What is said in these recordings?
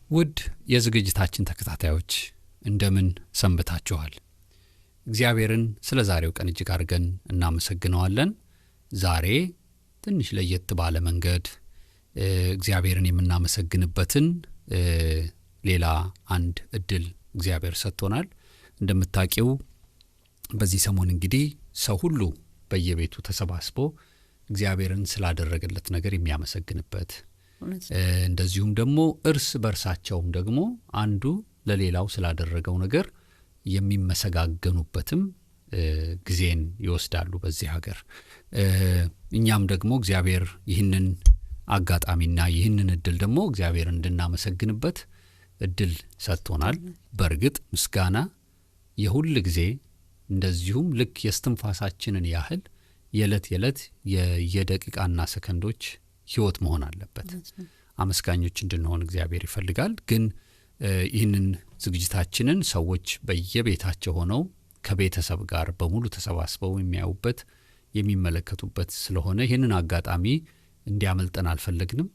ውድ የዝግጅታችን ተከታታዮች እንደምን ሰንብታችኋል? እግዚአብሔርን ስለ ዛሬው ቀን እጅግ አድርገን እናመሰግነዋለን። ዛሬ ትንሽ ለየት ባለ መንገድ እግዚአብሔርን የምናመሰግንበትን ሌላ አንድ እድል እግዚአብሔር ሰጥቶናል። እንደምታውቁው በዚህ ሰሞን እንግዲህ ሰው ሁሉ በየቤቱ ተሰባስቦ እግዚአብሔርን ስላደረገለት ነገር የሚያመሰግንበት እንደዚሁም ደግሞ እርስ በርሳቸውም ደግሞ አንዱ ለሌላው ስላደረገው ነገር የሚመሰጋገኑበትም ጊዜን ይወስዳሉ በዚህ ሀገር። እኛም ደግሞ እግዚአብሔር ይህንን አጋጣሚና ይህንን እድል ደግሞ እግዚአብሔርን እንድናመሰግንበት እድል ሰጥቶናል። በእርግጥ ምስጋና የሁሉ ጊዜ እንደዚሁም ልክ የስትንፋሳችንን ያህል የዕለት የደቂቃና ሰከንዶች ህይወት መሆን አለበት። አመስጋኞች እንድንሆን እግዚአብሔር ይፈልጋል። ግን ይህንን ዝግጅታችንን ሰዎች በየቤታቸው ሆነው ከቤተሰብ ጋር በሙሉ ተሰባስበው የሚያዩበት የሚመለከቱበት ስለሆነ ይህንን አጋጣሚ እንዲያመልጠን አልፈለግንም።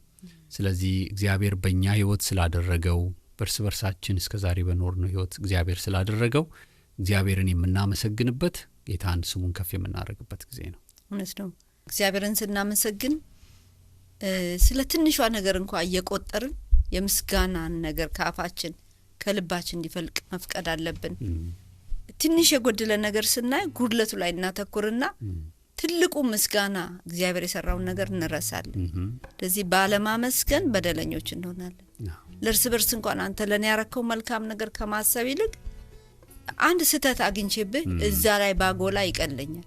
ስለዚህ እግዚአብሔር በእኛ ህይወት ስላደረገው በርስ በርሳችን እስከዛሬ በኖርነው ህይወት እግዚአብሔር ስላደረገው እግዚአብሔርን የምናመሰግንበት ጌታን ስሙን ከፍ የምናደርግበት ጊዜ ነው። እውነት ነው። እግዚአብሔርን ስናመሰግን ስለ ትንሿ ነገር እንኳን እየቆጠርን የምስጋናን ነገር ከአፋችን ከልባችን እንዲፈልቅ መፍቀድ አለብን። ትንሽ የጎደለ ነገር ስናይ ጉድለቱ ላይ እናተኩርና ትልቁ ምስጋና እግዚአብሔር የሰራውን ነገር እንረሳለን። ስለዚህ ባለማመስገን በደለኞች እንሆናለን። ለርስ በርስ እንኳን አንተ ለኔ ያረከው መልካም ነገር ከማሰብ ይልቅ አንድ ስተት አግኝቼብህ እዛ ላይ ባጎላ ይቀለኛል።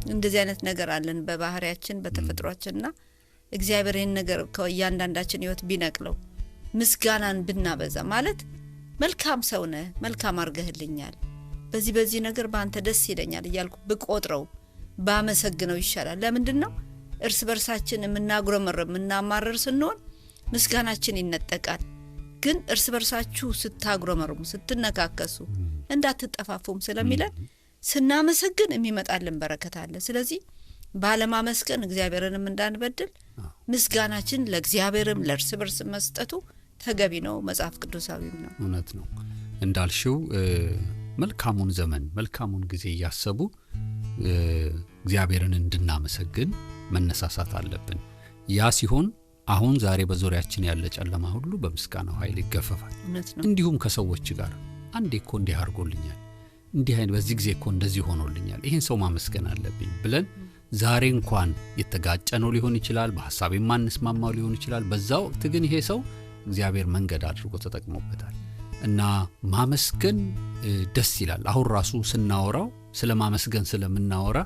እንደዚህ አይነት ነገር አለን በባህሪያችን በተፈጥሯችንና እግዚአብሔር ይህን ነገር ከእያንዳንዳችን ህይወት ቢነቅለው ምስጋናን ብናበዛ ማለት መልካም ሰው ነህ፣ መልካም አርገህልኛል፣ በዚህ ነገር ባንተ ደስ ይለኛል እያልኩ ብቆጥረው ባመሰግነው ይሻላል። ለምንድነው እርስ በርሳችን የምናማረር ስንሆን ምስጋናችን ይነጠቃል። ግን እርስ በርሳችሁ ስታጉረመርሙ ስትነካከሱ እንዳትጠፋፉም ስለሚለን ስናመሰግን የሚመጣልን በረከት አለ። ስለዚህ ባለማመስገን እግዚአብሔርንም እንዳንበድል ምስጋናችን ለእግዚአብሔርም ለእርስ በርስ መስጠቱ ተገቢ ነው፣ መጽሐፍ ቅዱሳዊም ነው። እውነት ነው። እንዳልሽው መልካሙን ዘመን መልካሙን ጊዜ ያሰቡ እግዚአብሔርን እንድናመሰግን መነሳሳት አለብን። ያ ሲሆን አሁን ዛሬ በዙሪያችን ያለ ጨለማ ሁሉ በምስጋናው ኃይል ይገፈፋል። እንዲሁም ከሰዎች ጋር አንዴ እኮ እንዲህ አድርጎልኛል፣ እንዲህ አይነት በዚህ ጊዜ እኮ እንደዚህ ሆኖልኛል፣ ይሄን ሰው ማመስገን አለብኝ ብለን ዛሬ እንኳን የተጋጨነው ሊሆን ይችላል፣ በሐሳብ የማንስማማው ሊሆን ይችላል። በዛ ወቅት ግን ይሄ ሰው እግዚአብሔር መንገድ አድርጎ ተጠቅሞበታል እና ማመስገን ደስ ይላል። አሁን ራሱ ስናወራው ስለማመስገን ስለምናወራ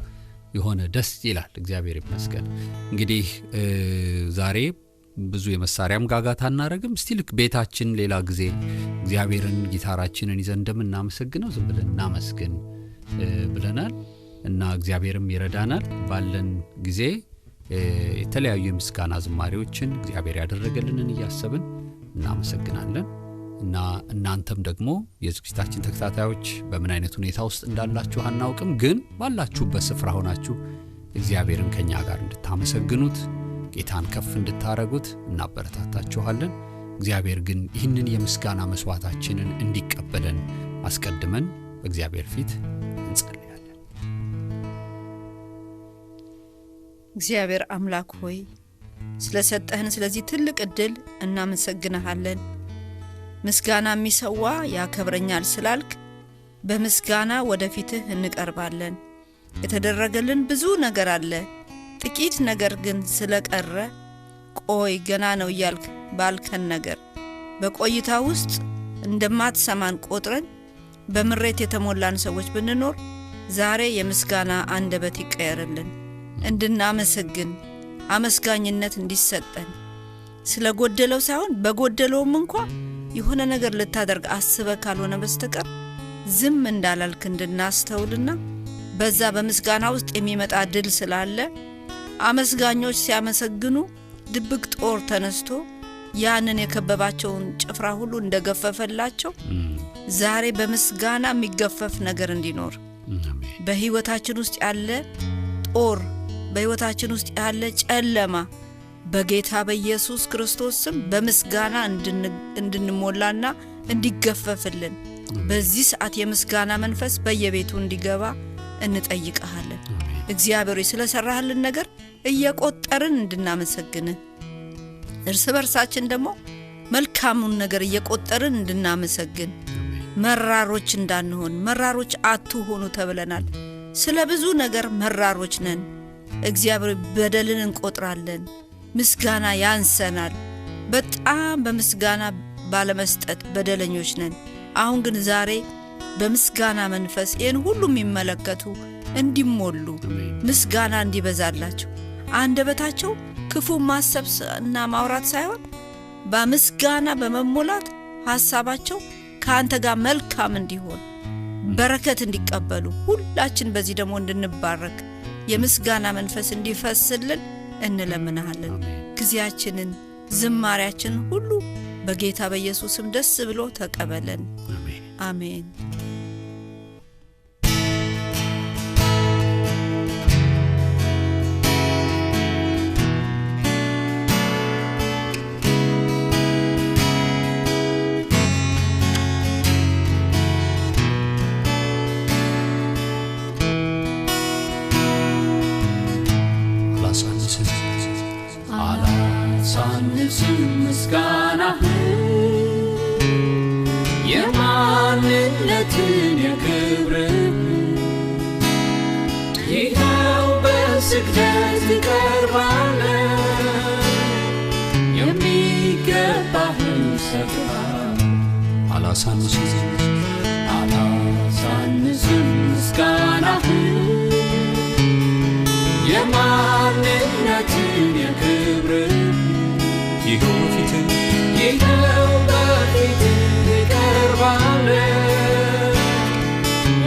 የሆነ ደስ ይላል። እግዚአብሔር ይመስገን። እንግዲህ ዛሬ ብዙ የመሳሪያም ጋጋታ እናረግም። እስቲ ልክ ቤታችን ሌላ ጊዜ እግዚአብሔርን ጊታራችንን ይዘን እንደምናመሰግነው ዝም ብለን እናመስግን ብለናል እና እግዚአብሔርም ይረዳናል። ባለን ጊዜ የተለያዩ የምስጋና ዝማሬዎችን እግዚአብሔር ያደረገልንን እያሰብን እናመሰግናለን እና እናንተም ደግሞ የዝግጅታችን ተከታታዮች በምን አይነት ሁኔታ ውስጥ እንዳላችሁ አናውቅም፣ ግን ባላችሁበት ስፍራ ሆናችሁ እግዚአብሔርን ከኛ ጋር እንድታመሰግኑት ጌታን ከፍ እንድታረጉት እናበረታታችኋለን። እግዚአብሔር ግን ይህንን የምስጋና መስዋዕታችንን እንዲቀበለን አስቀድመን በእግዚአብሔር ፊት እንጸልያለን። እግዚአብሔር አምላክ ሆይ ስለሰጠህን ስለዚህ ትልቅ እድል እናመሰግንሃለን። ምስጋና የሚሰዋ ያከብረኛል ስላልክ በምስጋና ወደፊትህ እንቀርባለን። የተደረገልን ብዙ ነገር አለ፣ ጥቂት ነገር ግን ስለቀረ ቆይ ገና ነው እያልክ ባልከን ነገር በቆይታ ውስጥ እንደማትሰማን ቆጥረን በምሬት የተሞላን ሰዎች ብንኖር ዛሬ የምስጋና አንደበት ይቀየርልን፣ እንድናመሰግን አመስጋኝነት እንዲሰጠን ስለጎደለው ሳይሆን በጎደለውም እንኳን የሆነ ነገር ልታደርግ አስበ ካልሆነ በስተቀር ዝም እንዳላልክ እንድናስተውልና በዛ በምስጋና ውስጥ የሚመጣ ድል ስላለ አመስጋኞች ሲያመሰግኑ ድብቅ ጦር ተነስቶ ያንን የከበባቸውን ጭፍራ ሁሉ እንደገፈፈላቸው ዛሬ በምስጋና የሚገፈፍ ነገር እንዲኖር በህይወታችን ውስጥ ያለ ጦር በህይወታችን ውስጥ ያለ ጨለማ በጌታ በኢየሱስ ክርስቶስ ስም በምስጋና እንድንሞላና እንዲገፈፍልን በዚህ ሰዓት የምስጋና መንፈስ በየቤቱ እንዲገባ እንጠይቀሃለን። እግዚአብሔር ስለሰራህልን ነገር እየቆጠርን እንድናመሰግን እርስ በርሳችን ደግሞ መልካሙን ነገር እየቆጠርን እንድናመሰግን መራሮች እንዳንሆን መራሮች አትሆኑ ተብለናል። ስለ ብዙ ነገር መራሮች ነን። እግዚአብሔር በደልን እንቆጥራለን። ምስጋና ያንሰናል። በጣም በምስጋና ባለመስጠት በደለኞች ነን። አሁን ግን ዛሬ በምስጋና መንፈስ ይህን ሁሉ የሚመለከቱ እንዲሞሉ ምስጋና እንዲበዛላቸው አንደበታቸው ክፉ ማሰብና ማውራት ሳይሆን በምስጋና በመሞላት ሐሳባቸው ካንተ ጋር መልካም እንዲሆን በረከት እንዲቀበሉ ሁላችን በዚህ ደግሞ እንድንባረክ የምስጋና መንፈስ እንዲፈስልን እንለምናለን። ግዚያችንን ዝማሪያችንን ሁሉ በጌታ በኢየሱስም ደስ ብሎ ተቀበለን። አሜን። አላሳንስም ምስጋናህ የማንነትን የክብርህ ይኸው በስግደት ቀርባለሁ የሚገባህን ሰጥተሃል። አላሳንስም ምስጋናህ የማንነትን የክብርህ ይኸው በፊትህ ቀርባለሁ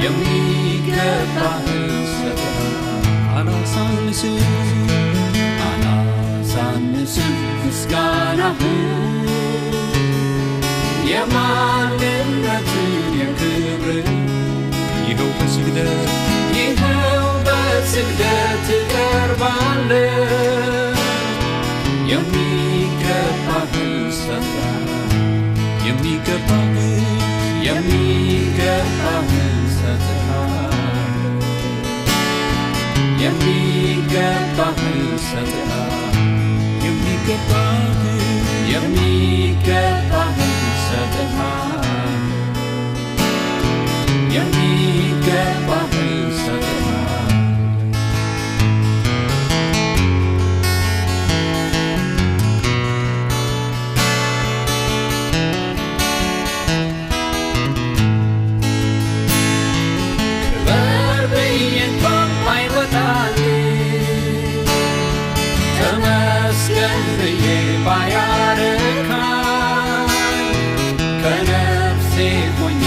የሚገባህን ሰጥተሃል። አላሳንስም ምስጋናህ የማንነትን የክብርህ ይኸው በስግደት ቀርባለሁ የሚገባህን ሰጥተሃል። የሚገባህን ሰጥተሃል። የሚገባህን ሰጥተሃል። የሚገባህን ሰጥተሃል። የሚገባህን ሰጥተሃል። ተመስገን ብዬ ባያረካኝ ከነፍሴ ሆኜ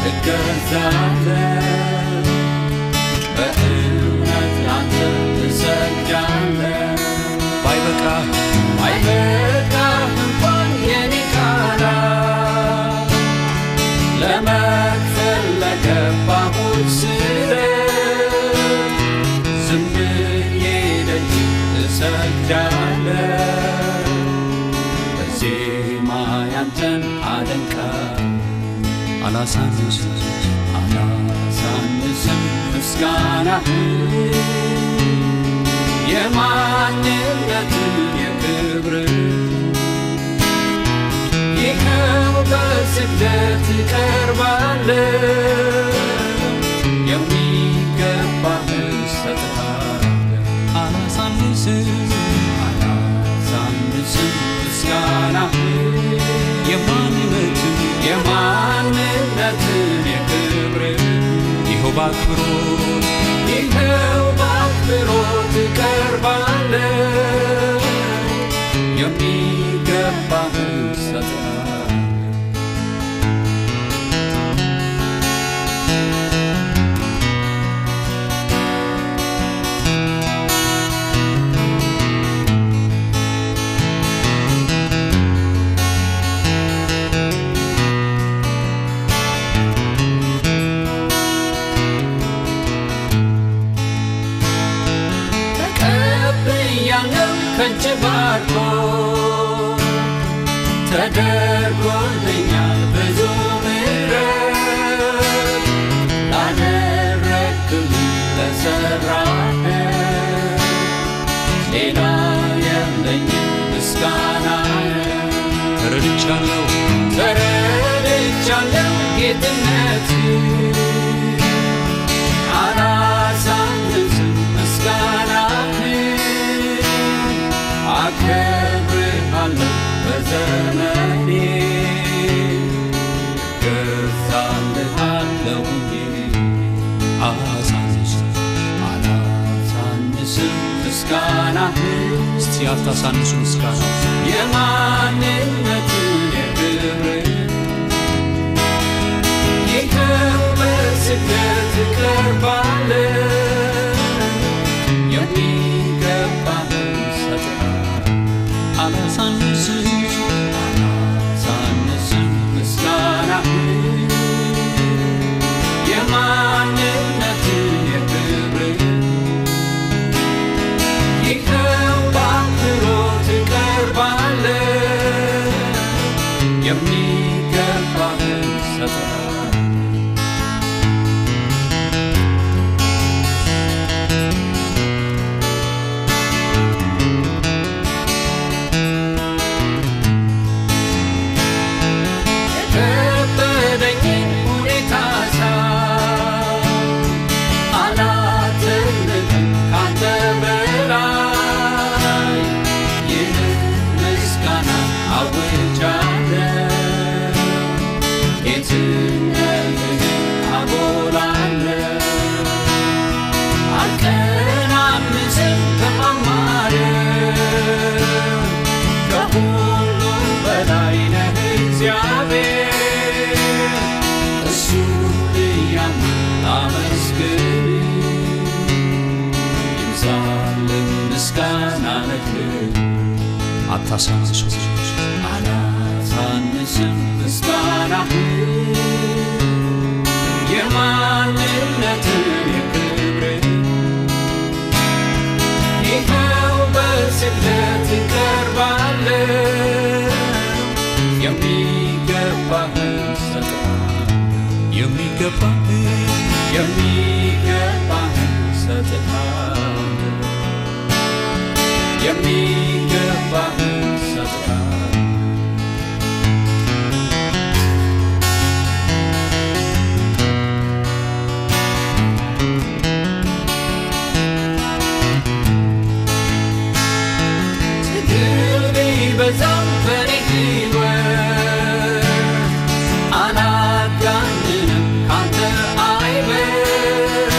እገዛለሁ በእውነት ላንተ እሰግዳለሁ። ባይበቃህ እንኳን የኔ ቃላት ለመክፈል ለገባሁት ስለት ዝም ብዬ ደጅ እሰግዳለሁ በዜማ ያንተን አደንቃለሁ። አላሳንስም ምስጋናህ የማንነትን የክብርህ ይኸው በስግደት ቀርባለሁ የሚገባህን ሰጥተሃል። አላሳንስም ምስጋናህ የማንነትን የክብርህ ይኸው በአክብሮት ቀርባለሁ የሚገባህን ሰጥተሃል። ከእጅ ባርኮ ተደርጎልኛል ብዙ ምሕረት ላደረግልኝ ለሠራህ ሌላ የለኝም ምስጋና ተረድቻለሁ ጌትነት አላሳንስም ምስጋናህን አከብርሃለሁ በዘመኔ እገዛልሃለሁኝ አላሳንስም ምስጋናህን እስቲ አታሳንሱ ምስጋና የማንነትን የክብርን ይኸው በስግደት እቀርባለሁ የሚገባህን ሰጥሃለሁ አላሳንስም ምስጋናህን የማንነትን የክብርን ይኸው በአክብሮት እቀርባለሁ የሚገባህን ሰጥሃለሁ አላሳንስም ምስጋናህን የማንነትን የክብርን ይኸው በስግደት እቀርባለሁ የሚገባህን ሰጥሃለሁ የሚገባህን ሰጥሃለሁ የሚገባህን ሰጥሃለሁ ትግል ቢበዛም በኔ ሕይወት አላጋንንም ካንተ አይበልጥ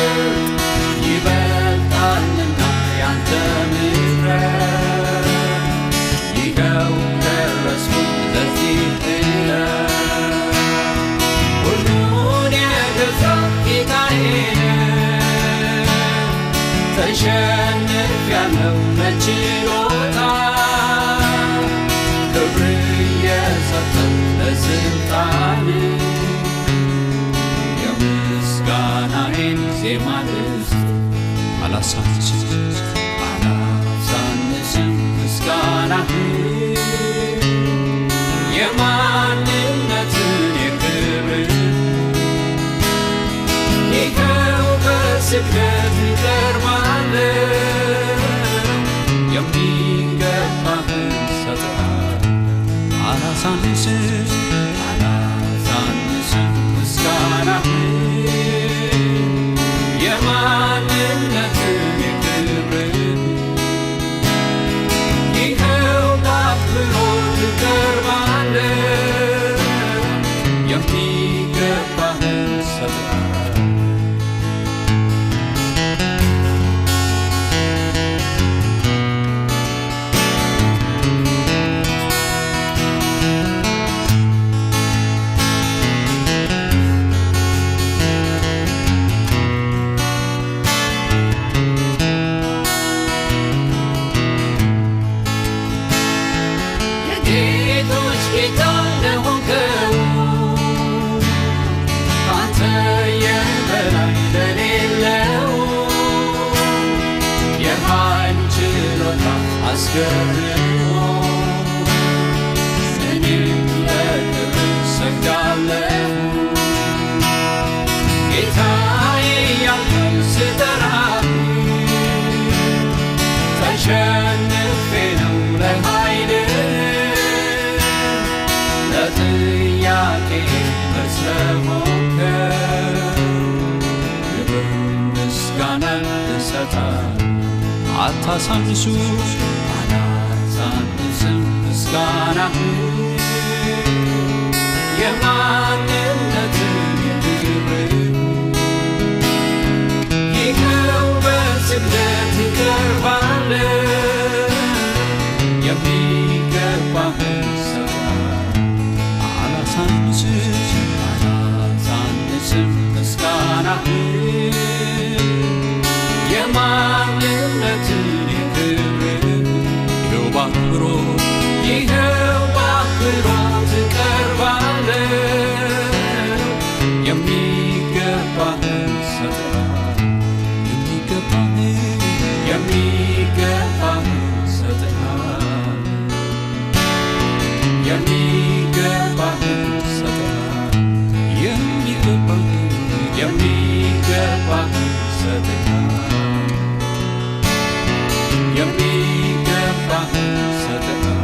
ይበልጣልና ያንተ ምሕረት ይኸው ደረስኩኝ ለዚህ ዕለት ሁሉን የገዛ ጌታዬ ተሸንፌያለሁ በችሎታ ክብር እየሰጠህ ለሥልጣን የምስጋናዬን ዜማ ልስጥ አላሳንስም ምስጋናህን የማንነትን የክብርን ይኸው በስግደት እቀርባለሁ የሚገባህን ሰጥሃለሁ አላሳንስም ምስጋናህን የማንነትን የክብርን ይኸው በአክብሮት እቀርባለሁ የሚገባህን ሰጥሃለሁ አስገርሞ እኔም ለክብር ሰግዳለሁ ጌታዬ ያልኩኝ ስጠራህ ተሸንፌ ነው ለኃይል ለጥያቄ መልስ ለሞከር ክብር ምስጋናን እሰጣለሁ አታሳንሱ አላሳንስም ምስጋናህን የማንነትን ክብርህን ይኸው በስግደት እቀርባለሁ የሚገባህን እሰጣለሁ አላሳንስም ምስጋናህን የማንነትን ክብርህን ይኸው በአክብሮት እቀርባለሁ የሚገባህን እሰጥሃለሁ የሚገባህን እሰጥሃለሁ የሚገባህን እሰጥሃለሁ የሚገባህን እሰጥሃለሁ የሚገባህን እሰጥሃለሁ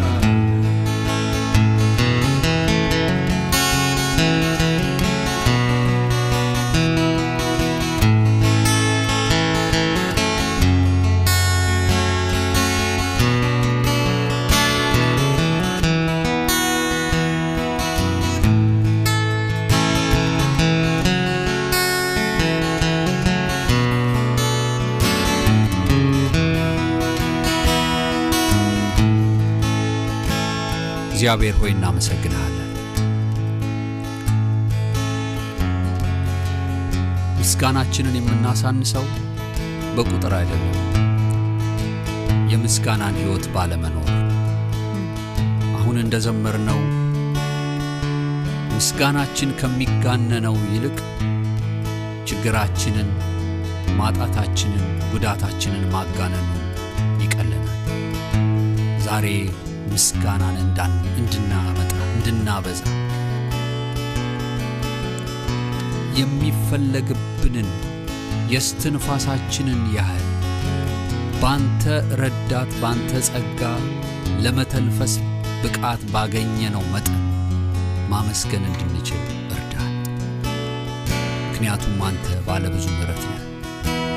እግዚአብሔር ሆይ እናመሰግንሃለን ምስጋናችንን የምናሳንሰው በቁጥር አይደለም የምስጋናን ሕይወት ባለመኖር አሁን እንደዘመርነው ምስጋናችን ከሚጋነነው ይልቅ ችግራችንን ማጣታችንን ጉዳታችንን ማጋነኑ ይቀለናል ዛሬ ምስጋናን እንድናበዛ የሚፈለግብንን የስትንፋሳችንን ያህል ባንተ ረዳት ባንተ ጸጋ ለመተንፈስ ብቃት ባገኘነው መጠን ማመስገን እንድንችል እርዳን ምክንያቱም አንተ ባለብዙ ምሕረት ነህ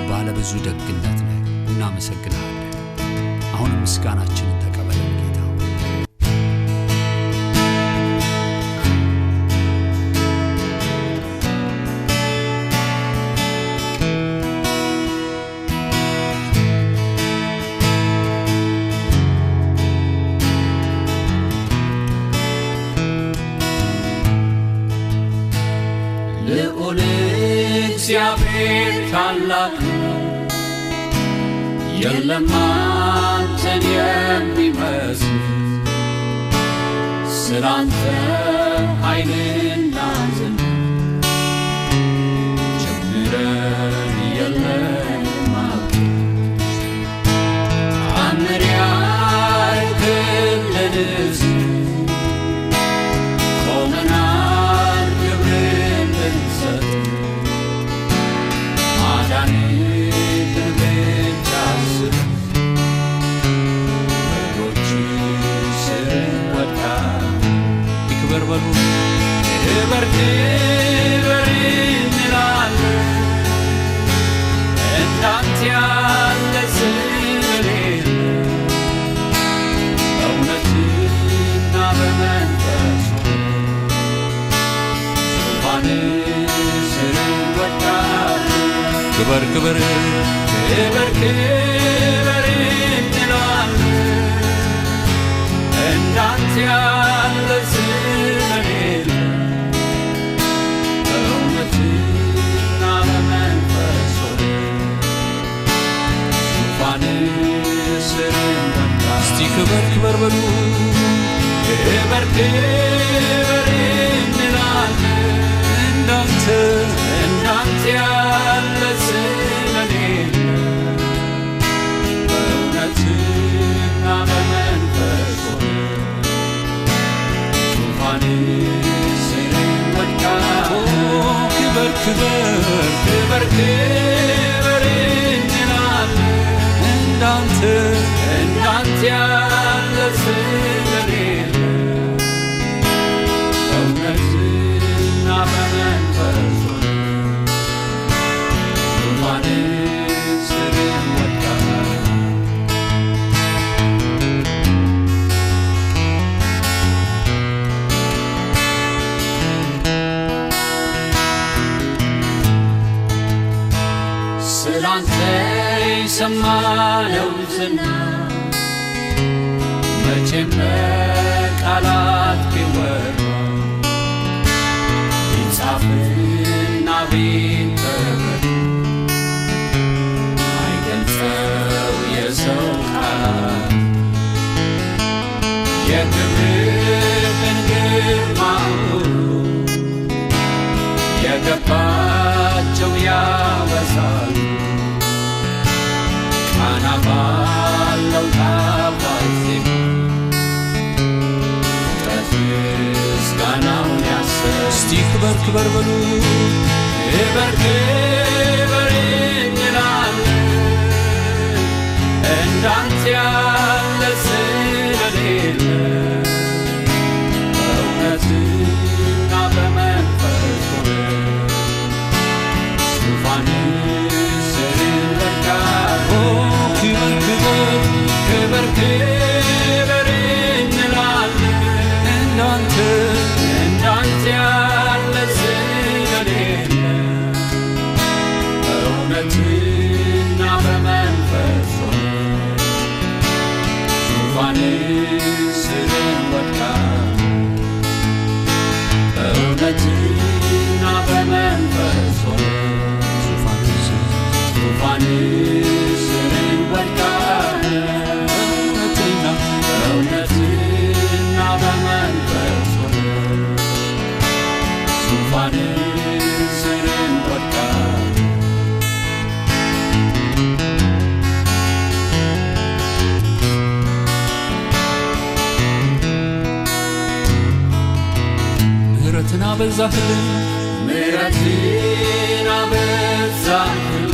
ባለብዙ ደግነት ነህ እናመሰግንሃለን አሁን ምስጋናችንን ተቀበለን ጌታ ልዑል እግዚአብሔር ታላቅ የለም አንተን የሚመስል ስላንተ ኃይልና ዝና ጀምረን የለንም ተአምር ያልክልን ሕዝብ ቆመናል ክብርን ልንሰጥ ማዳንህን ብቻ ስል በእግሮች ስር ወድቀን ይክበር በሉ ክበር ክበር እንላለን እንዳንተ ያለ ስለሌለ በእውነትና በመንፈስ ዙፋንህ ስር ወድቀን ክበር ክበር ክበር ክበር እንላለን እንዳንተ ያለ ስለሌለ በእውነትና በመንፈስ ዙፋንህ ስር ወድቀን እስቲ ክበር ክበር በሉ ክበር ክበር እንላለን እንዳንተ ያለ ስለሌለ በእውነትና የሰማነው ዝና መቼም በቃላት ቢወራ ቢጻፍና ቢተረት አይገልጸው የሰው ቃላት የክብርህን ግርማ የገባቸው ያበሳሉ ቃና ባለው ጣፋጭ ዜማ ምስጋናውን ያሰብ እስቲ ክበር ክበር በሉ ክበር ክበር እንላለን እንዳንተ ያለ ስለሌለ በእውነትና በመንፈስ ዙፋንህ ስር ወድቃለሁ ክበር ክበር እንላለን እንዳንተ ያለ ስለሌለ በእውነትና በመንፈስ ዙፋንህ ስር ወድቃለሁ በእውነትና በመንፈስ ዙፋንህ ስር ወድቃለሁ በእውነትና በመንፈስ ዙፋንህ ስር ወድቃለሁ ምሕረትን አበዛህልን ምሕረትን አበዛህልን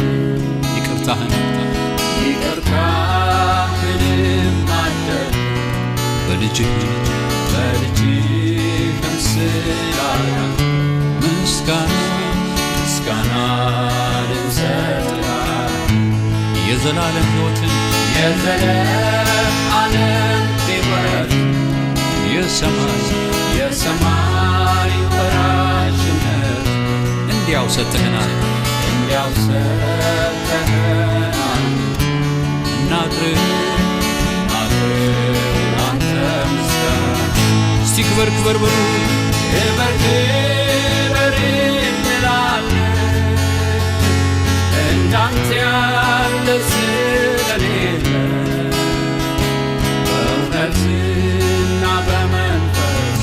ይቅርታህንም አደረግህ በልጅህም ስላዳንከን ምስጋና እንሰጥልሃለን የዘላለም ሕይወትን የሰማይ ወራሽነት እንዲያው ሰጥተኸናል እናቅርብ ላንተ ምስጋና እስቲ ክበር ክበር በሉ ክበር ክበር እንላለን እንዳንተ ያለ ስለሌለ በእውነትና በመንፈስ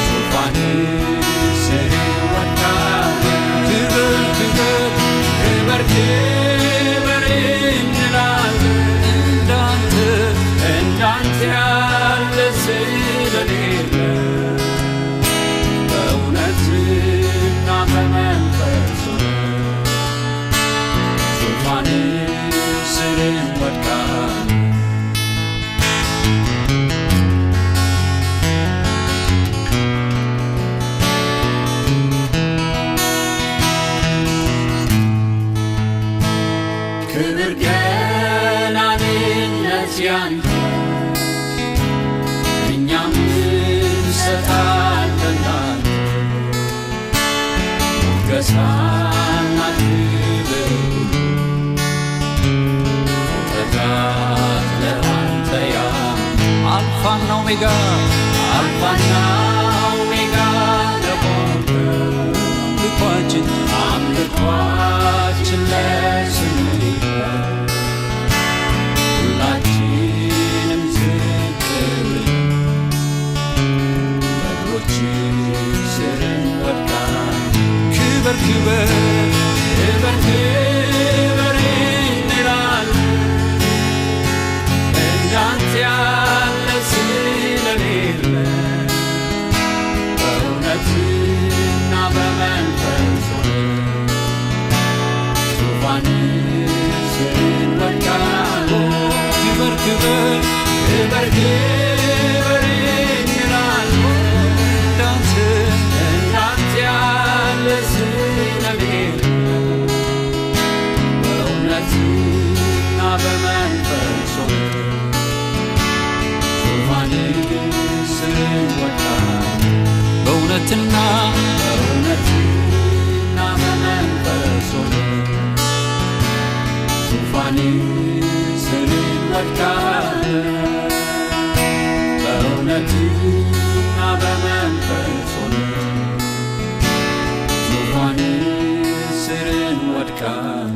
ዙፋንህ ስር ወድቃለሁ ክበር ክበር እንላለን እንዳንተ ያለ ስለሌለ በእውነትና በመንፈስ ዙፋንህ ስር ወድቃለሁ ክብር ገናንነት ያንተ እኛም እንሰጣለን ሞገስና ክብር ፍጥረታት ለአንተ አልፋና ኦሜጋ ለሆንክ አምልኳችን ለስምህ ሁላችንም ዝቅ ብለን በእግሮችህ ስር እንወድቃለን ክበር ክበር እንላለን እንዳንተ ያለ ስለሌለ በእውነትና በመንፈስ ዙፋንህ ስር እንወድቃለን ክበር ክበር እንላለን እንዳንተ ያለ ስለሌለ በእውነትና በመንፈስ ዙፋንህ ስር እንወድቃለን በእውነትና በመንፈስ እንወድቃለን በእውነትና በመንፈስ ሆነን ዙፋን ስር እንወድቃለን።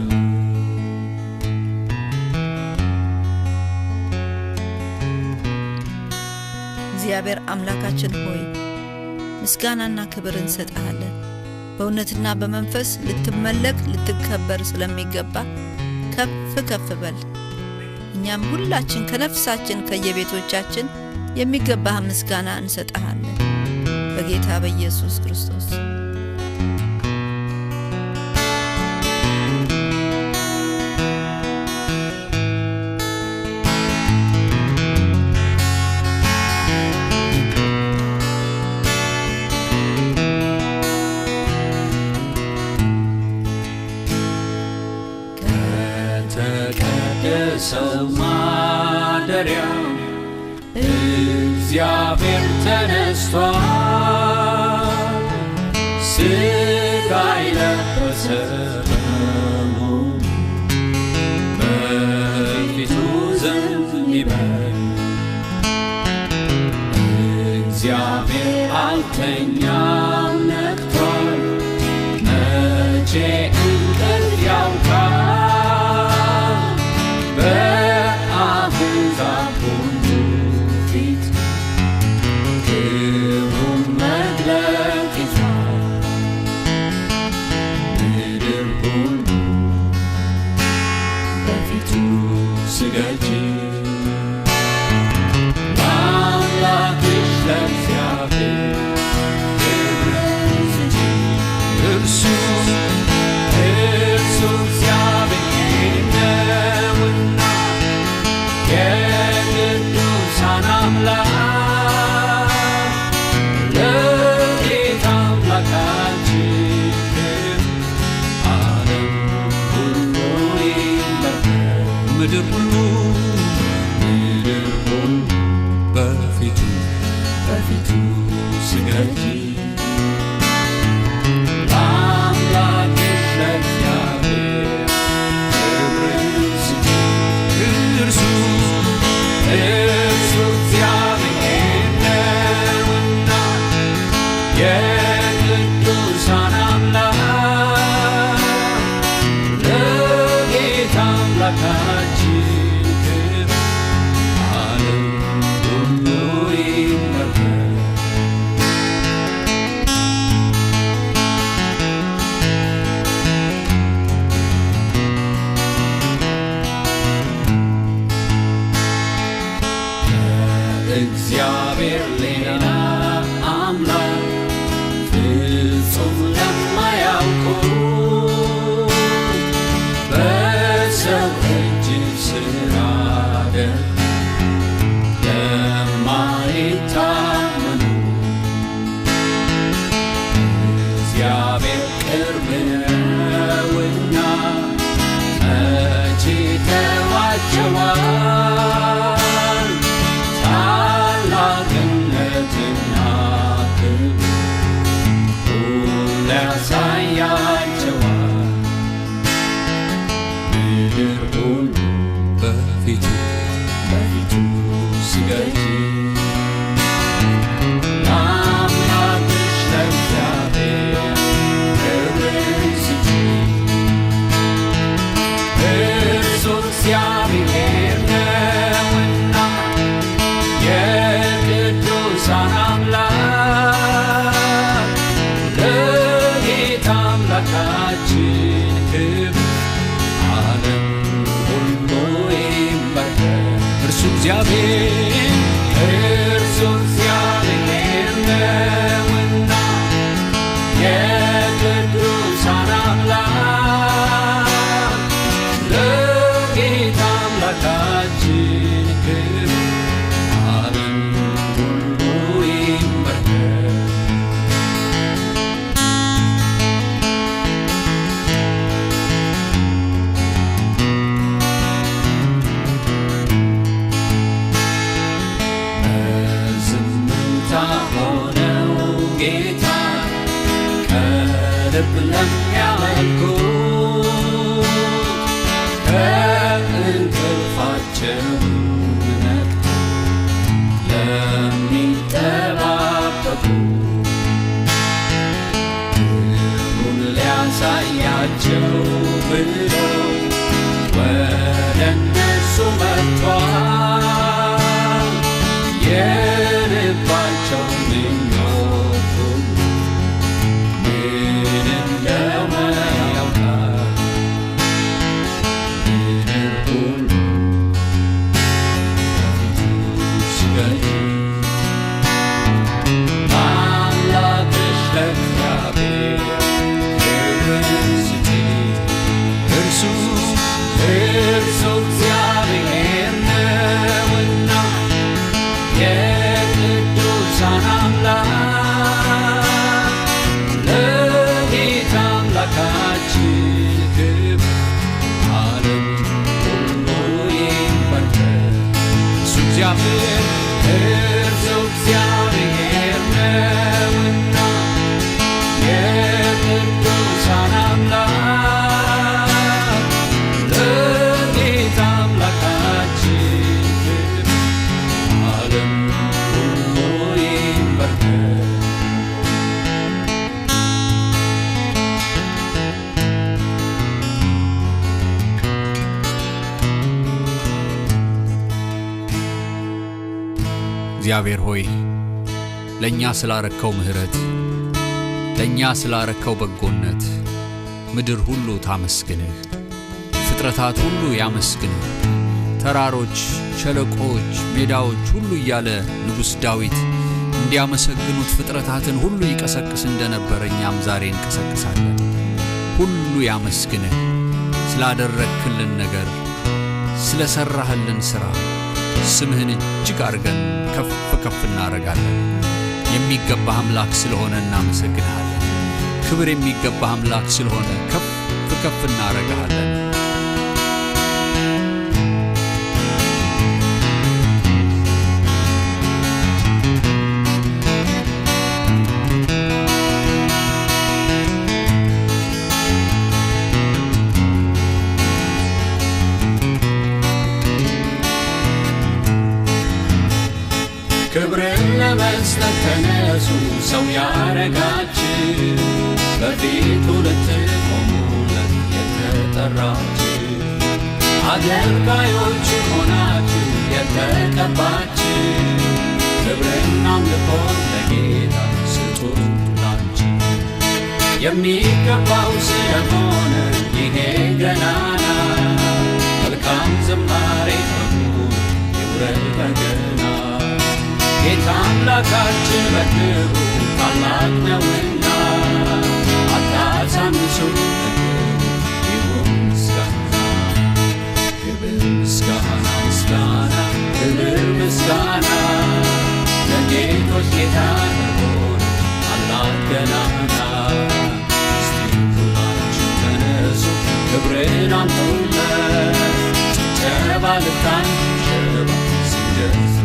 እግዚአብሔር አምላካችን ሆይ ምስጋናና ክብር እንሰጥሃለን። በእውነትና በመንፈስ ልትመለክ ልትከበር ስለሚገባ ከፍ ከፍ በል። እኛም ሁላችን ከነፍሳችን ከየቤቶቻችን የሚገባህ ምስጋና እንሰጥሃለን በጌታ በኢየሱስ ክርስቶስ። ሰው ማደሪያ እግዚአብሔር ተነስቷል። ሥጋ የለበሰ በፊቱ ዘንድ ይበል። እግዚአብሔር አልተኛም ነቅቷል። መቼ እንቅልፍ ያውቃል? በአሕዛብ ሁሉ ፊት ክብሩን መግለጥ ይዟል። ምድር ሁሉ በፊቱ ስገጂ፣ ለአምላክሽ ለእግዚአብሔር ክብርን ስጪ። እርሱ እግዚአብሔር ነውና የቅዱሳን አምላክ። ለጌታ አምላካችን ዓለም ሁሉ ይንበርከክ። ምድር ሁሉ በፊቱ ስገጂ፣ ለአምላክሽ ለእግዚአብሔር ክብርን ስጪ። እርሱ እግዚአብሔር ነውና የቅዱሳን አምላክ። ለጌታ አምላካችን ክብር ዓለም ሁሉ ይንበርከክ። እግዚአብሔር ሌላ አምላክ ፍጹም ለማያውቁ በሰው እጅ ሥራ ለማይታመኑ እግዚአብሔር ቅርብ ነውና መቼ ተዋቸዋል? ታላቅነትና ክብር ሁሉ ያሳያቸዋል። ምድር ሁሉ በፊቱ ስገጂ፣ ለአምላክሽ ለእግዚአብሔር ክብርን ስጪ። እርሱ እግዚአብሔር ነውና የቅዱሳን አምላክ። ለጌታ አምላካችን ክብር ዓለም ሁሉ ይንበርከክ። እርሱ እግዚአብሔር ነውና የቅዱሳን አምላክ። ለጌታ አምላካችን ክብር ዓለም ሁሉ ይንበርከክ። ገዢ አምላክሽ ለእግዚአብሔር ክብርን ስጪ እርሱ እግዚአብሔር ነውና የቅዱሳን አምላክ ለጌታ አምላካችን ክብር ዓለም ሁሉ ይንበርከክ እርሱ እግዚአብሔር ነውና የቅዱሳን አምላክ ለጌታ አምላካችን ክብር ዓለም ሁሉ ይንበርከክ እግዚአብሔር ሆይ ለእኛ ስላረከው ምሕረት ለእኛ ስላረከው በጎነት ምድር ሁሉ ታመስግንህ፣ ፍጥረታት ሁሉ ያመስግንህ። ተራሮች፣ ሸለቆች፣ ሜዳዎች ሁሉ እያለ ንጉሥ ዳዊት እንዲያመሰግኑት ፍጥረታትን ሁሉ ይቀሰቅስ እንደነበረ እኛም ዛሬ እንቀሰቅሳለን። ሁሉ ያመስግንህ ስላደረክልን ነገር፣ ስለሰራህልን ሥራ ስምህን እጅግ አድርገን ከፍ ከፍ እናደርጋለን። የሚገባህ አምላክ ስለሆነ እናመሰግንሃለን። ክብር የሚገባህ አምላክ ስለሆነ ከፍ ከፍ እናደርግሃለን። ክብርን ለመስጠት ተነሱ ሰው ያረጋችሁ በፊቱ ልትቆሙለት የተጠራችሁ አገልጋዮች ሆናችሁ የተቀባችሁ ክብርና አምልኮ ለጌታ ስጡላችሁ። የሚገባው ስለሆነ ይሄ ገናና መልካም ዝማሬ በሙሉ ይውረድ በገና ጌታ አምላካችን በክብሩ ታላቅ ነውና አታሳንሱ ይሁን ምስጋና ክብር ምስጋና ምስጋና ክብር ምስጋና ለጌቶች ጌታ ለሆነ ታላቅ ገናና እስቲ ሁላችሁ ተነሱ ክብርን አምጡለት ጭብጨባ ልታንሸባ ሲደርስ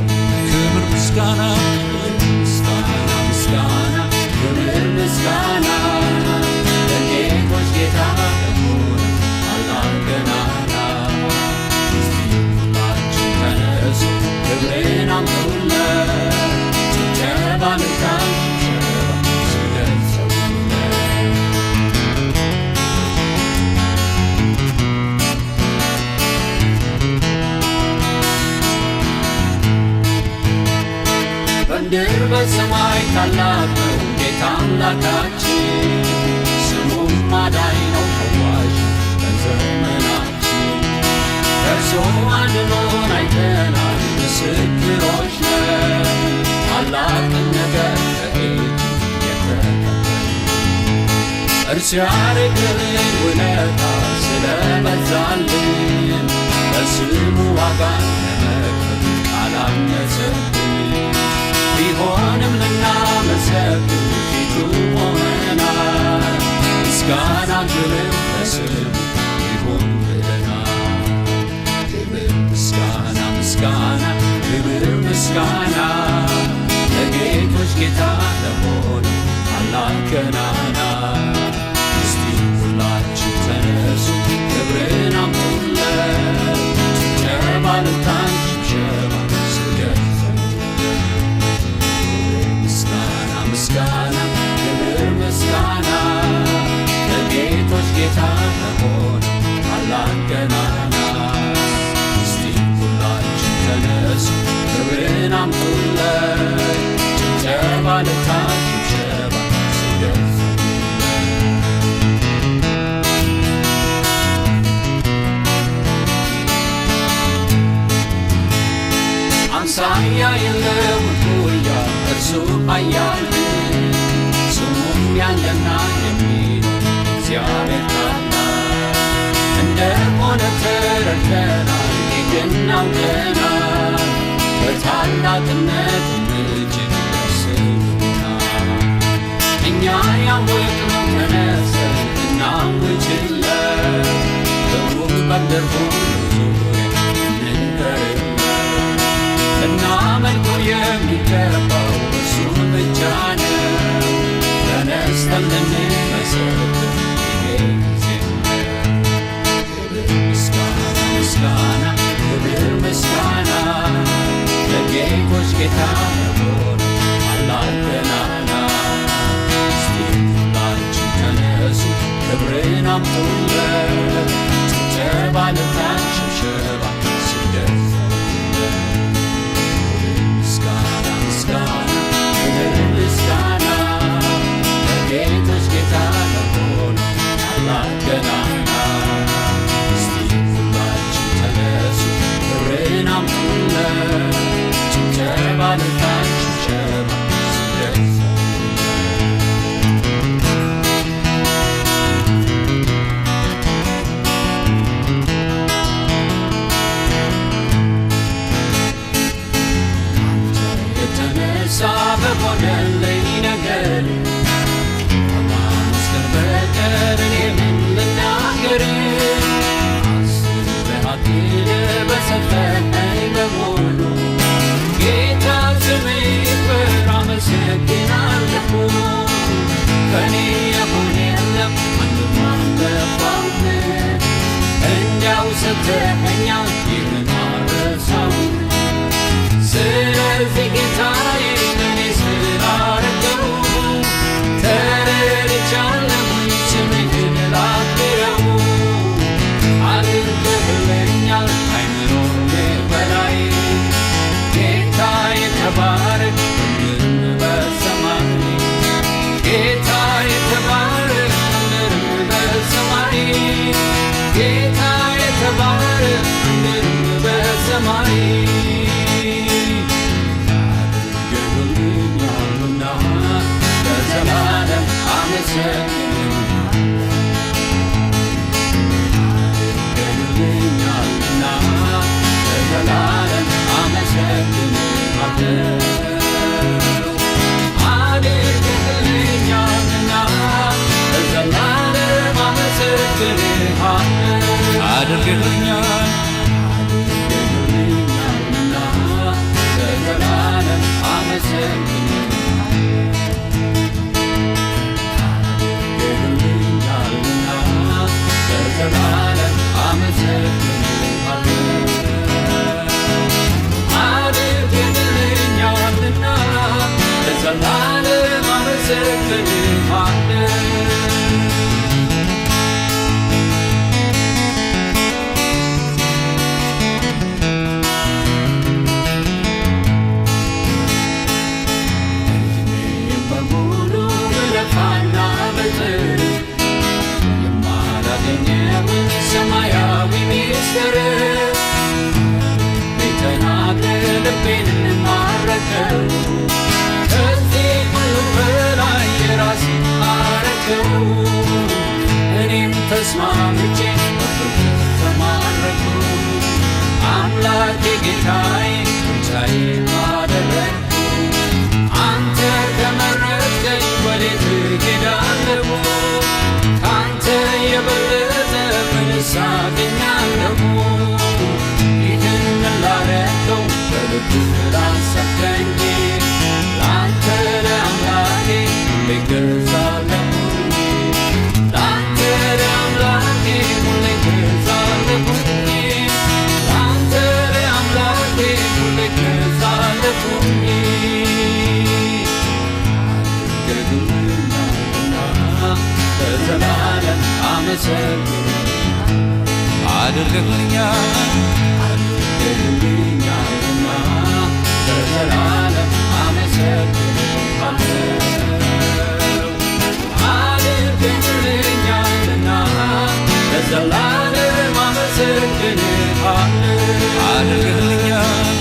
ክብር ምስጋና ምስጋና ምስጋና ክብር ምስጋና ለጌቶች ጌታ ለሆነ ታላቅ ገናና እስቲ ሁላችሁ ተነሱ ክብርን አምጡለት ጭብጨባ ልታንሸባ ሲደርሰውለት በምድር በሰማይ ታላቅ ነው ጌታ አምላካችን ስሙም አዳኝ ነው ፈዋሽ በዘመናችን ደርሶ አድኖን አይተናል ምስክሮች ነን ታላቅን ነገር ከእጁ የተቀበልን እርሱ ያደረገልን ውለታ ስለበዛልን በስሙ ዋጋ ለመክፈል ቃል አነሰብን ቢሆንም ልናመሰግን ፊቱ ቆመናል ምስጋና ክብር ለስሙ ይሁን ብለናል። ክብር ምስጋና ምስጋና ክብር ምስጋና ለጌቶች ጌታ ለሆነ ታላቅ ገናና እስቲ ሁላችሁ ተነሱ ክብርን አምጡለት ጭብጨባ ልታንሸባ ስገድ ምስጋና ክብር ምስጋና ለጌቶች ጌታ ለሆነ ታላቅ ገናና እስቲ ሁላችሁ ተነሱ ክብርን አምጡለት ጭብጨባ ልታንሸባ ስገድ አምሳያ የለው እኩያ እርሱ ኃያል ስሙም ያለና የሚኖር እግዚአብሔር ታላቅ እንደሆነ ተረድተናል። ይህን አውቀናል በታላቅነቱ እጅግ ደስ ብሎናል። እኛ ያወቅነው ተነስተን እናውጅለት በውብ መንደር ሁሉ ዙሪያ እንንገርለት። ልናመልከው የሚገባው እርሱን ብቻ ነው። ተነስተን ልንመሰክር ይሄ ጊዜ ነው። ክብር ምስጋና ምስጋና ክብር ምስጋና ለጌቶች ጌታ ለሆነ ታላቅ ገናና። እስቲ ሁላችን ተነሱ ክብርን አምጡለት ጭብጨባ ልታን ሽብሸባ ሲደርሰውለት። ምስጋና ምስጋና ክብር ምስጋና ለጌቶች ጌታ ለሆነ ታላቅ ገናና። እስቲ ሁላችን ተነሱ ክብርን አምጡለት ጭብጨባ ልታን ሽብሸባ ሲደርሰውለት። በሆነልኝ ነገር ከማመስገን በቀር እኔ ምን ልናገር? አስበህ አቅደህ በሰጠኸኝ በሙሉ ጌታ ስምህ ይክበር አመሰግናለሁ። ከእኔ የሆነ የለም አንድም አልጠፋም። እንዲያው ሰጥተኸኛል ይህን አልረሳውም። ስለዚህ ጌታዬ ለእኔ ስላረገው ተረድቻለሁኝ ስምህን ላክብረው። አድርገህልኛል ከአእምሮዬ በላይ ጌታዬ ተባረክ በምድርም በሰማይ ጌታዬ ተባረክ በምድርም በሰማይ ጌታዬ ተባረክ በምድርም በሰማይ ለዘላለም አመሰግንሃለሁ። ለዘላለም አድርገህልኛልና ለዘላለም አመሰግንሃለሁ። አድርገህልኛል አድርገህልኛልና ለዘላለም አመሰግንሃለሁ። ለዘላለም አመሰግንሃለሁ። አድርገህልኛልና ለዘላለም አመሰግንሃለሁ። እድሜዬን በሙሉ ብለፋና ብጥር የማላገኘውን ሰማያዊ ሚስጥር ተናግረህ ልቤን ማረከው። ከዚህ ሁሉ በላይ የራሴ አረከው። እኔም ተስማምቼ በፍቅር ተማረኩ። አምላኬ ጌታዬ ምርጫዬ አደረግኩ። አንተ ከመረጥከኝ ወዴት እሄዳለሁ? ካንተ የበለጠ ምንስ አገኛለሁ? ይህን ላረከው በልብህ ላሰብከኝ ለአንተ ለአምላኬ ሁሌ እገዛለሁኝ። ለአንተ ለአምላኬ ሁሌ እገዛለሁኝ። ለአንተ ለአምላኬ ሁሌ እገዛለሁኝ። አድርገህልኛልና ለዘላለም አመሰግንሃለሁ። አድርገህልኛል አድርገህልኛልና ለዘላለም አመሰግንሃለሁ። አድርገህልኛልና ለዘላለም አመሰግንሃለሁ። አድርገህልኛል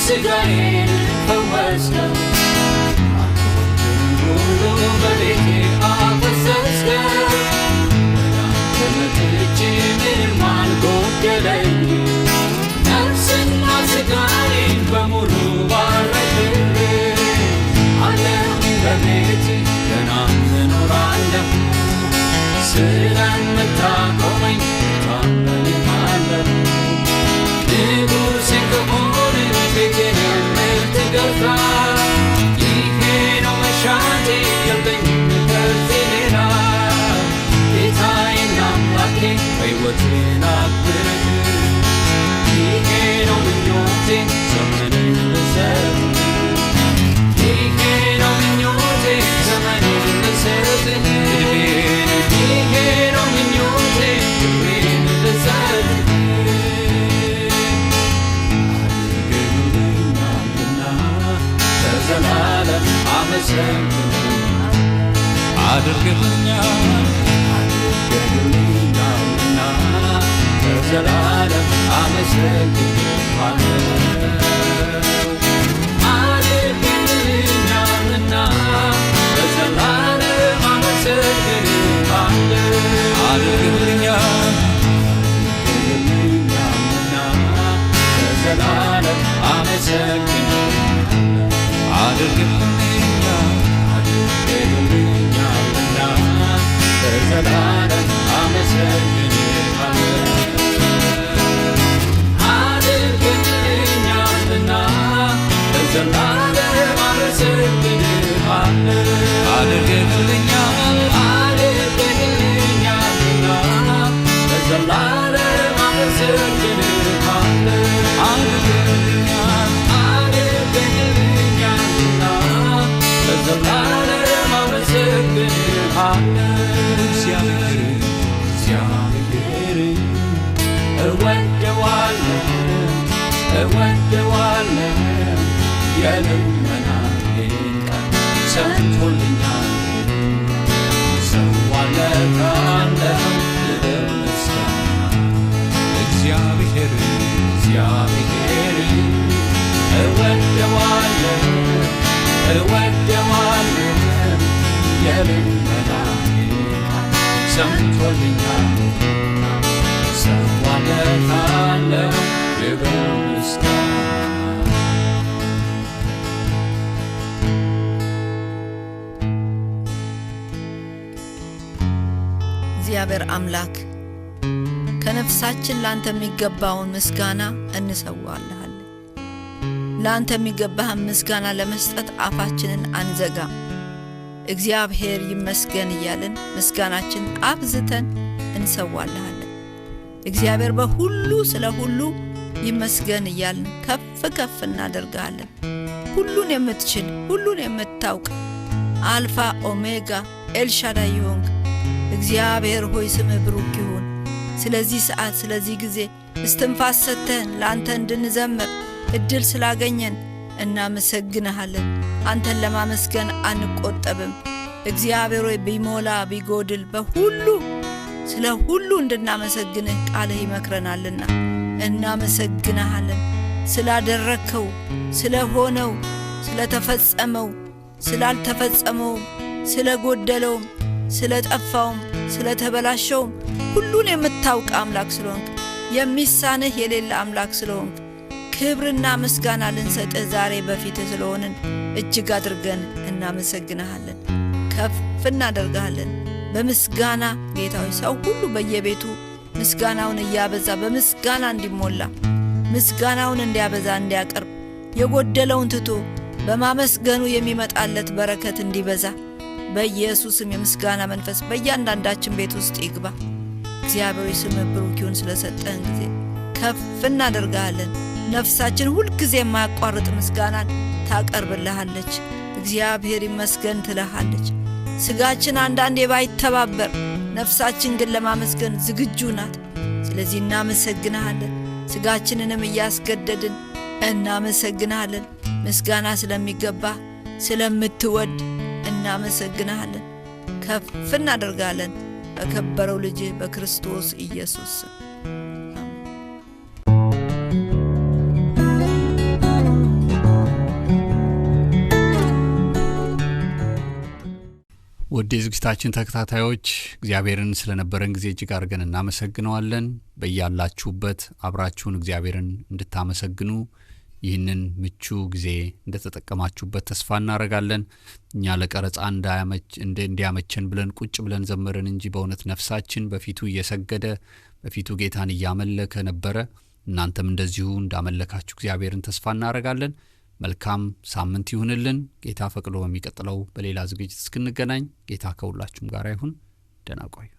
ስጋዬን ፈወስከው ሁሉ በቤቴ አፈሰስከው ወደ አንተ መጥቼ ምንም አልጎደለኝ ነፍስና ስጋዬን በሙሉ ባረክልኝ አለሁኝ በቤቴ ገና እኖራለሁ ስለምታቆመኝ ታመንሃለሁ ንጉሴን ከሆነ ቤቴን የምትገዛ ይሄ ነው መሻቴ የለኝም ከዚህ ሌላ ጌታዬና አምላኬ ሕይወቴን አብርክ ይሄ ነው ምኞቴ ዘመኔን ልሰጥ ይሄ ነው ምኞቴ ዘመኔን ልሰጥ እድሜን ይሄ ነው ምኞቴ እድሜን ልሰጥ ዘላለም አድርገህልኛልና ዘላለም አመሰግንሃለሁ ዘላለም እወደዋለሁ የልመናዬን ቃል ሰምቶልኛል ሰዋለታለሁ ምስጋና እግዚአብሔር እወደዋለሁ የልመናዬን ቃል ሰምቶልኛል ሰዋለታለሁ እግዚአብሔር አምላክ ከነፍሳችን ላንተ የሚገባውን ምስጋና እንሰዋልሃለን። ላንተ የሚገባህን ምስጋና ለመስጠት አፋችንን አንዘጋም። እግዚአብሔር ይመስገን እያልን ምስጋናችን አብዝተን እንሰዋልሃለን። እግዚአብሔር በሁሉ ስለ ሁሉ ይመስገን እያልን ከፍ ከፍ እናደርጋለን። ሁሉን የምትችል ሁሉን የምታውቅ አልፋ ኦሜጋ ኤልሻዳይ ይሆንክ እግዚአብሔር ሆይ ስምህ ብሩክ ይሁን። ስለዚህ ሰዓት ስለዚህ ጊዜ እስትንፋስ ሰጥተን ለአንተ እንድንዘምር እድል ስላገኘን እናመሰግንሃለን። አንተን ለማመስገን አንቆጠብም። እግዚአብሔር ሆይ ቢሞላ ቢጎድል በሁሉ ስለ ሁሉ እንድናመሰግንህ ቃልህ ይመክረናልና እናመሰግንሃለን። ስላደረከው ስለሆነው ስለተፈጸመው ስላልተፈጸመው ስለጎደለውም ስለጠፋውም ስለተበላሸውም ሁሉን የምታውቅ አምላክ ስለሆንክ የሚሳንህ የሌለ አምላክ ስለሆንክ ክብርና ምስጋና ልንሰጥህ ዛሬ በፊትህ ስለሆንን እጅግ አድርገን እናመሰግንሃለን። ከፍ እናደርግሃለን በምስጋና ጌታዊ ሰው ሁሉ በየቤቱ ምስጋናውን እያበዛ በምስጋና እንዲሞላ ምስጋናውን እንዲያበዛ እንዲያቀርብ የጎደለውን ትቶ በማመስገኑ የሚመጣለት በረከት እንዲበዛ በኢየሱስም የምስጋና መንፈስ በእያንዳንዳችን ቤት ውስጥ ይግባ። እግዚአብሔር ስምህ ብሩክ ይሁን። ስለሰጠን ጊዜ ከፍ እናደርግሃለን። ነፍሳችን ሁሉ ጊዜ የማያቋርጥ ምስጋናን ታቀርብልሃለች። እግዚአብሔር ይመስገን ትልሃለች። ስጋችን አንዳንዴ ባይተባበር ነፍሳችን ግን ለማመስገን ዝግጁ ናት። ስለዚህ እናመሰግንሃለን። ስጋችንንም እያስገደድን እናመሰግንሃለን። ምስጋና ስለሚገባ ስለምትወድ እናመሰግንሃለን። ከፍ እናደርጋለን በከበረው ልጅ በክርስቶስ ኢየሱስ። ውድ የዝግጅታችን ተከታታዮች እግዚአብሔርን ስለነበረን ጊዜ እጅግ አድርገን እናመሰግነዋለን። በያላችሁበት አብራችሁን እግዚአብሔርን እንድታመሰግኑ ይህንን ምቹ ጊዜ እንደተጠቀማችሁበት ተስፋ እናደርጋለን። እኛ ለቀረጻ እንዲያመቸን ብለን ቁጭ ብለን ዘመርን እንጂ በእውነት ነፍሳችን በፊቱ እየሰገደ በፊቱ ጌታን እያመለከ ነበረ። እናንተም እንደዚሁ እንዳመለካችሁ እግዚአብሔርን ተስፋ እናደርጋለን። መልካም ሳምንት ይሁንልን። ጌታ ፈቅዶ በሚቀጥለው በሌላ ዝግጅት እስክንገናኝ ጌታ ከሁላችሁም ጋር ይሁን። ደህና ቆዩ።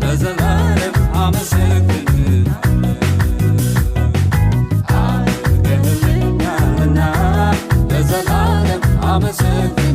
ለዘላለም አመሰግናለሁ።